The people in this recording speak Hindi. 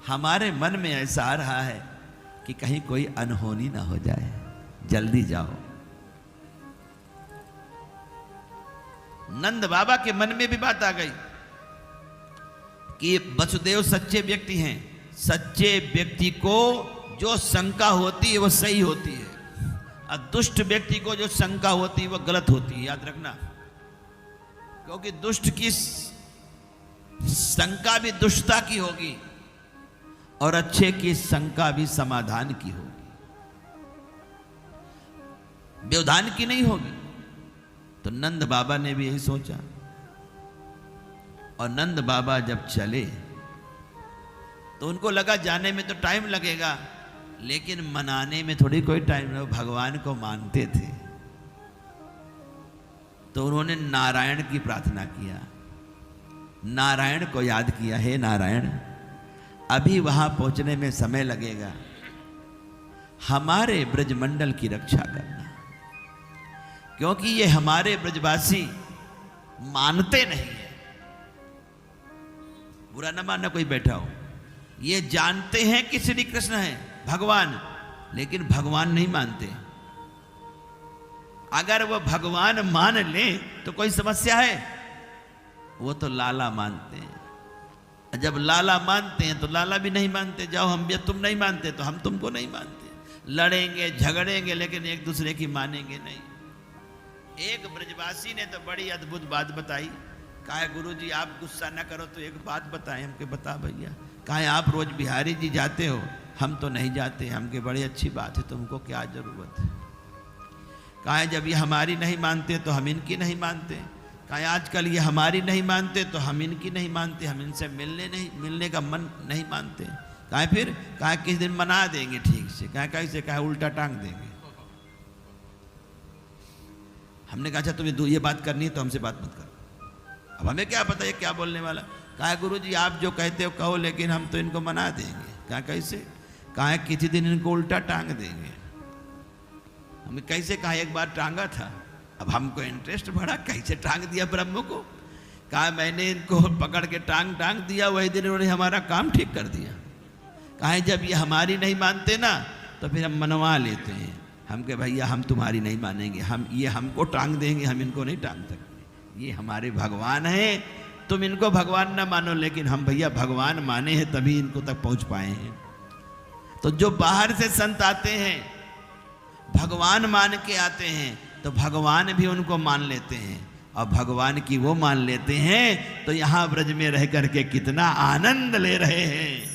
हमारे मन में ऐसा आ रहा है कि कहीं कोई अनहोनी ना हो जाए, जल्दी जाओ। नंद बाबा के मन में भी बात आ गई कि वसुदेव सच्चे व्यक्ति हैं। सच्चे व्यक्ति को जो शंका होती है वो सही होती है, और दुष्ट व्यक्ति को जो शंका होती है वो गलत होती है, याद रखना। क्योंकि दुष्ट की शंका भी दुष्टता की होगी और अच्छे की शंका भी समाधान की होगी, व्यवधान की नहीं होगी। तो नंद बाबा ने भी यही सोचा, और नंद बाबा जब चले तो उनको लगा जाने में तो टाइम लगेगा, लेकिन मनाने में थोड़ी कोई टाइम नहीं। भगवान को मानते थे तो उन्होंने नारायण की प्रार्थना किया, नारायण को याद किया, हे नारायण अभी वहां पहुंचने में समय लगेगा, हमारे ब्रजमंडल की रक्षा करना, क्योंकि ये हमारे ब्रजवासी मानते नहीं है। बुरा न मानना कोई बैठा हो, ये जानते हैं कि श्री कृष्ण है भगवान, लेकिन भगवान नहीं मानते। अगर वो भगवान मान ले तो कोई समस्या है, वो तो लाला मानते हैं। जब लाला मानते हैं तो लाला भी नहीं मानते, जाओ हम भी, तुम नहीं मानते तो हम तुमको नहीं मानते। लड़ेंगे झगड़ेंगे लेकिन एक दूसरे की मानेंगे नहीं। एक ब्रजवासी ने तो बड़ी अद्भुत बात बताई, कहा गुरुजी आप गुस्सा न करो तो एक बात बताएं हमके। बता भैया। कहा आप रोज बिहारी जी जाते हो, हम तो नहीं जाते, हमके बड़ी अच्छी बात है, तुमको क्या जरूरत है। कहा जब ये हमारी नहीं मानते तो हम इनकी नहीं मानते। कहा आजकल ये हमारी नहीं मानते तो हम इनकी नहीं मानते, हम इनसे मिलने का मन नहीं मानते। कहा फिर, कहा किस दिन मना देंगे ठीक से। कहा कैसे? कहा उल्टा टांग देंगे। हमने कहा अच्छा तुम्हें ये बात करनी है तो हमसे बात मत करो, अब हमें क्या पता ये क्या बोलने वाला। कहा गुरुजी आप जो कहते हो कहो, लेकिन हम तो इनको मना देंगे। कहा कैसे? कहा किसी दिन इनको उल्टा टांग देंगे। हमें कैसे? कहा एक बार टांगा था, अब हमको इंटरेस्ट बढ़ा, कैसे टांग दिया ब्रह्म को। कहा मैंने इनको पकड़ के टांग दिया, वही दिन उन्होंने हमारा काम ठीक कर दिया। कहा जब ये हमारी नहीं मानते ना तो फिर हम मनवा लेते हैं, हम के भैया हम तुम्हारी नहीं मानेंगे, हम ये हमको टांग देंगे, हम इनको नहीं टांग सकते, ये हमारे भगवान हैं, तुम इनको भगवान ना मानो, लेकिन हम भैया भगवान माने हैं तभी इनको तक पहुंच पाए हैं। तो जो बाहर से संत आते हैं भगवान मान के आते हैं तो भगवान भी उनको मान लेते हैं, और भगवान की वो मान लेते हैं तो यहाँ ब्रज में रह करके कितना आनंद ले रहे हैं।